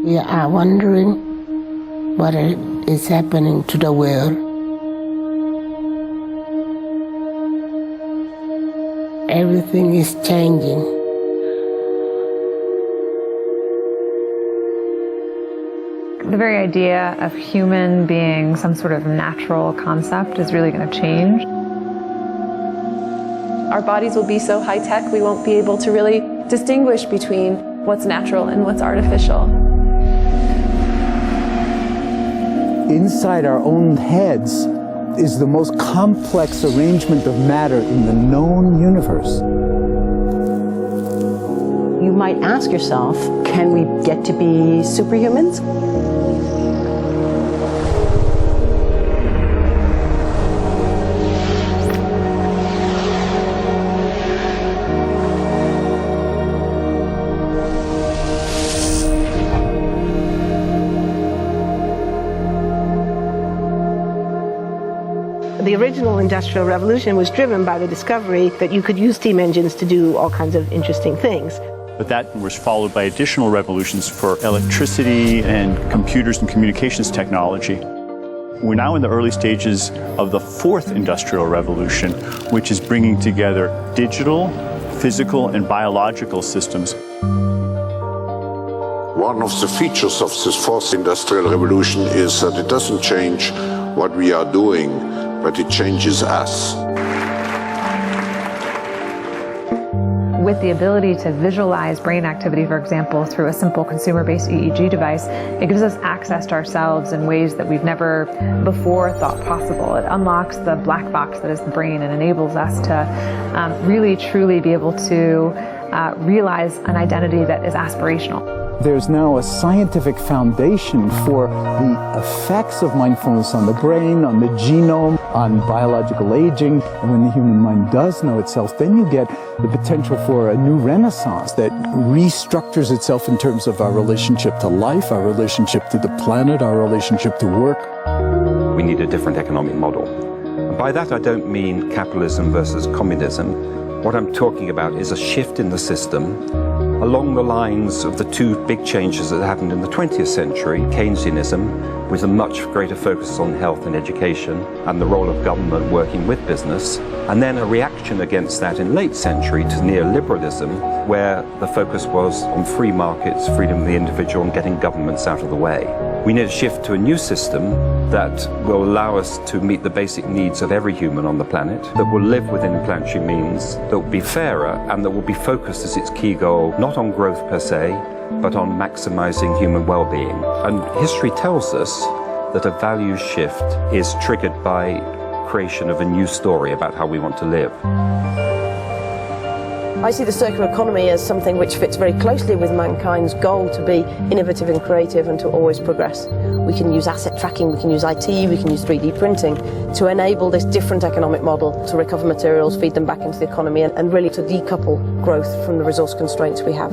We are wondering what is happening to the world. Everything is changing. The very idea of human being some sort of natural concept is really going to change. Our bodies will be so high-tech, we won't be able to really distinguish between what's natural and what's artificial. Inside our own heads is the most complex arrangement of matter in the known universe. You might ask yourself, can we get to be superhumans? The original Industrial Revolution was driven by the discovery that you could use steam engines to do all kinds of interesting things. But that was followed by additional revolutions for electricity and computers and communications technology. We're now in the early stages of the fourth Industrial Revolution, which is bringing together digital, physical, and biological systems. One of the features of this fourth Industrial Revolution is that it doesn't change what we are doing, but it changes us. With the ability to visualize brain activity, for example, through a simple consumer-based EEG device, it gives us access to ourselves in ways that we've never before thought possible. It unlocks the black box that is the brain and enables us to really, truly be able to realize an identity that is aspirational. There's now a scientific foundation for the effects of mindfulness on the brain, on the genome, on biological aging. And when the human mind does know itself, then you get the potential for a new renaissance that restructures itself in terms of our relationship to life, our relationship to the planet, our relationship to work. We need a different economic model. And by that I don't mean capitalism versus communism. What I'm talking about is a shift in the system along the lines of the two big changes that happened in the 20th century, Keynesianism, with a much greater focus on health and education and the role of government working with business, and then a reaction against that in late century to neoliberalism, where the focus was on free markets, freedom of the individual, and getting governments out of the way. We need a shift to a new system that will allow us to meet the basic needs of every human on the planet, that will live within planetary means, that will be fairer, and that will be focused as its key goal, not on growth per se, but on maximizing human well-being. And history tells us that a values shift is triggered by creation of a new story about how we want to live. I see the circular economy as something which fits very closely with mankind's goal to be innovative and creative and to always progress. We can use asset tracking, we can use IT, we can use 3D printing to enable this different economic model to recover materials, feed them back into the economy, and really to decouple growth from the resource constraints we have.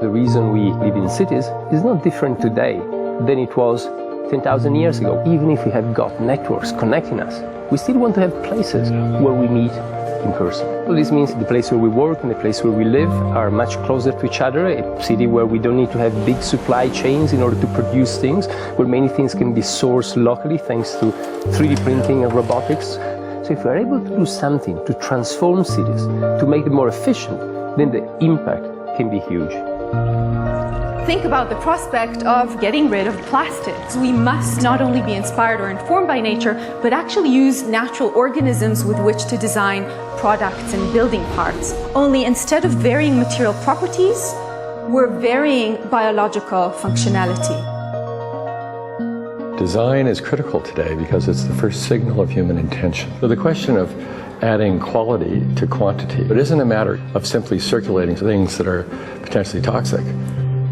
The reason we live in cities is not different today than it was 10,000 years ago. Even if we have got networks connecting us, we still want to have places where we meet in person. So this means the place where we work and the place where we live are much closer to each other, a city where we don't need to have big supply chains in order to produce things, where many things can be sourced locally thanks to 3D printing and robotics. So if we're able to do something to transform cities, to make them more efficient, then the impact can be huge. Think about the prospect of getting rid of plastics. We must not only be inspired or informed by nature, but actually use natural organisms with which to design products and building parts. Only instead of varying material properties, we're varying biological functionality. Design is critical today because it's the first signal of human intention. So the question of adding quality to quantity, it isn't a matter of simply circulating things that are potentially toxic.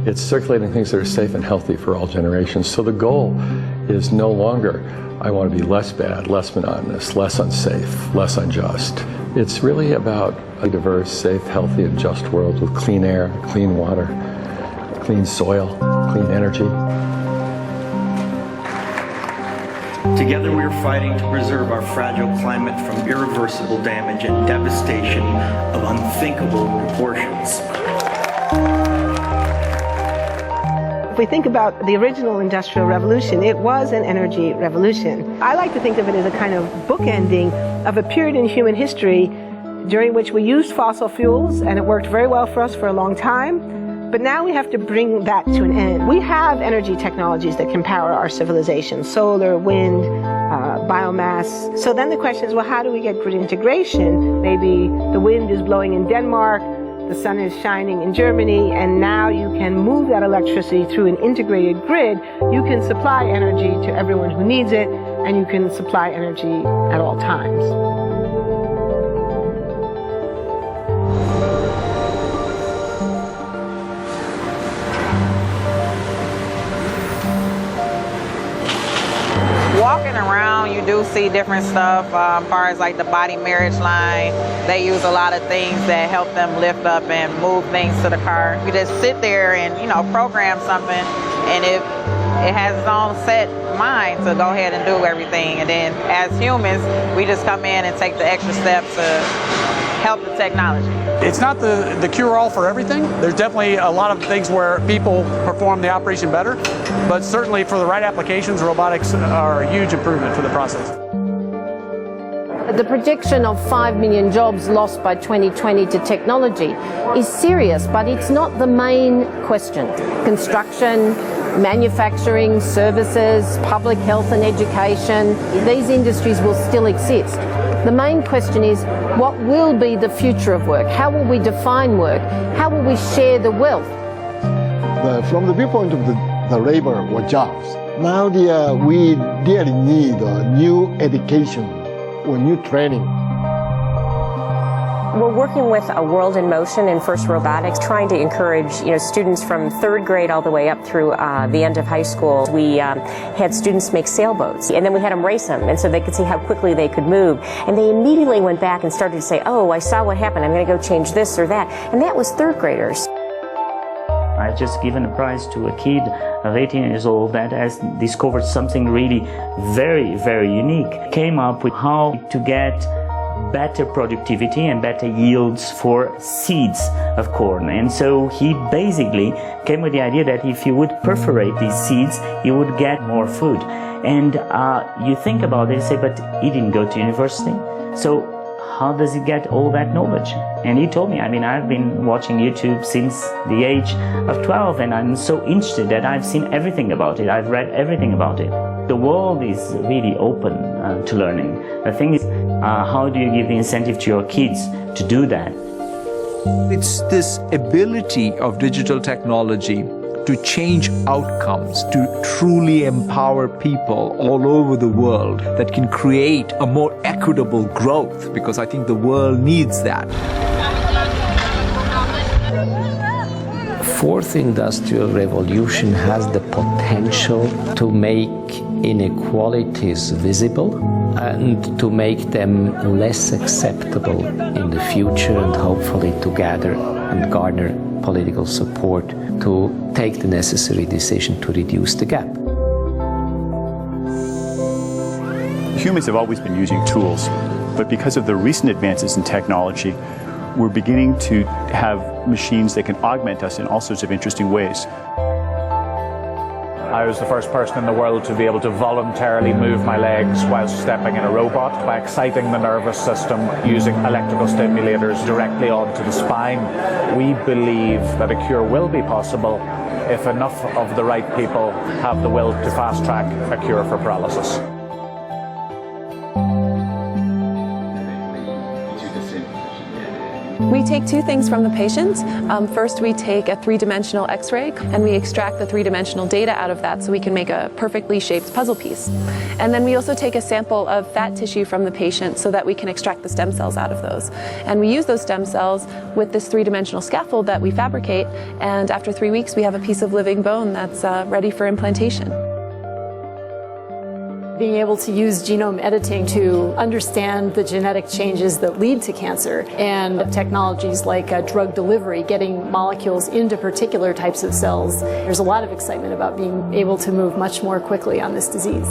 It's circulating things that are safe and healthy for all generations. So the goal is no longer, I want to be less bad, less monotonous, less unsafe, less unjust. It's really about a diverse, safe, healthy, and just world with clean air, clean water, clean soil, clean energy. Together we are fighting to preserve our fragile climate from irreversible damage and devastation of unthinkable proportions. If we think about the original Industrial Revolution, it was an energy revolution. I like to think of it as a kind of bookending of a period in human history during which we used fossil fuels, and it worked very well for us for a long time. But now we have to bring that to an end. We have energy technologies that can power our civilization: solar, wind, biomass. So then the question is, well, how do we get grid integration? Maybe the wind is blowing in Denmark, the sun is shining in Germany, and now you can move that electricity through an integrated grid. You can supply energy to everyone who needs it, and you can supply energy at all times. Walking around, you do see different stuff as far as like the body marriage line. They use a lot of things that help them lift up and move things to the car. You just sit there and, you know, program something, and it has its own set mind to go ahead and do everything. And then as humans, we just come in and take the extra steps to help the technology. It's not the cure-all for everything. There's definitely a lot of things where people perform the operation better, but certainly for the right applications, robotics are a huge improvement for the process. The prediction of 5 million jobs lost by 2020 to technology is serious, but it's not the main question. Construction, manufacturing, services, public health and education, these industries will still exist. The main question is, what will be the future of work? How will we define work? How will we share the wealth? From the viewpoint of the labor or jobs, now we really need new education or new training. We're working with a World in Motion and First Robotics, trying to encourage students from 3rd grade all the way up through the end of high school. We had students make sailboats, and then we had them race them, and so they could see how quickly they could move. And they immediately went back and started to say, oh, I saw what happened, I'm going to go change this or that. And that was 3rd graders. I just given a prize to a kid of 18 years old that has discovered something really very, very unique. Came up with how to get better productivity and better yields for seeds of corn. And so he basically came with the idea that if you would perforate these seeds, you would get more food. And you think about it and say, but he didn't go to university. So how does he get all that knowledge? And he told me, I mean, I've been watching YouTube since the age of 12, and I'm so interested that I've seen everything about it. I've read everything about it. The world is really open to learning. The thing is, how do you give the incentive to your kids to do that? It's this ability of digital technology to change outcomes, to truly empower people all over the world that can create a more equitable growth, because I think the world needs that. Fourth industrial revolution has the potential to make inequalities visible and to make them less acceptable in the future, and hopefully to gather and garner political support to take the necessary decision to reduce the gap. Humans have always been using tools, but because of the recent advances in technology, we're beginning to have machines that can augment us in all sorts of interesting ways. I was the first person in the world to be able to voluntarily move my legs whilst stepping in a robot by exciting the nervous system using electrical stimulators directly onto the spine. We believe that a cure will be possible if enough of the right people have the will to fast-track a cure for paralysis. We take two things from the patient. First, we take a three-dimensional X-ray, and we extract the three-dimensional data out of that so we can make a perfectly shaped puzzle piece. And then we also take a sample of fat tissue from the patient so that we can extract the stem cells out of those. And we use those stem cells with this three-dimensional scaffold that we fabricate, and after 3 weeks, we have a piece of living bone that's ready for implantation. Being able to use genome editing to understand the genetic changes that lead to cancer, and technologies like drug delivery, getting molecules into particular types of cells. There's a lot of excitement about being able to move much more quickly on this disease.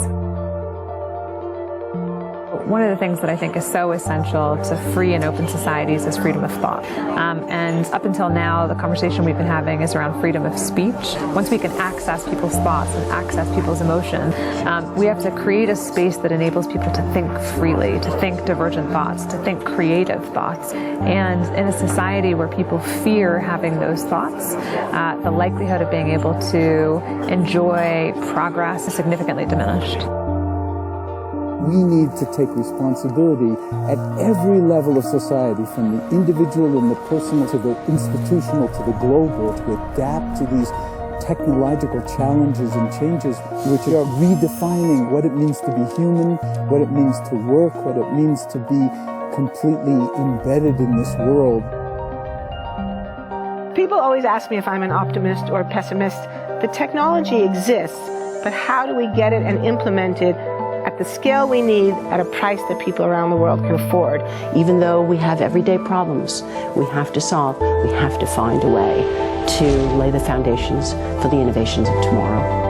One of the things that I think is so essential to free and open societies is freedom of thought. And up until now, the conversation we've been having is around freedom of speech. Once we can access people's thoughts and access people's emotion, we have to create a space that enables people to think freely, to think divergent thoughts, to think creative thoughts. And in a society where people fear having those thoughts, the likelihood of being able to enjoy progress is significantly diminished. We need to take responsibility at every level of society, from the individual and the personal to the institutional to the global, to adapt to these technological challenges and changes which are redefining what it means to be human, what it means to work, what it means to be completely embedded in this world. People always ask me if I'm an optimist or a pessimist. The technology exists, but how do we get it and implement it at the scale we need at a price that people around the world can afford? Even though we have everyday problems we have to solve, we have to find a way to lay the foundations for the innovations of tomorrow.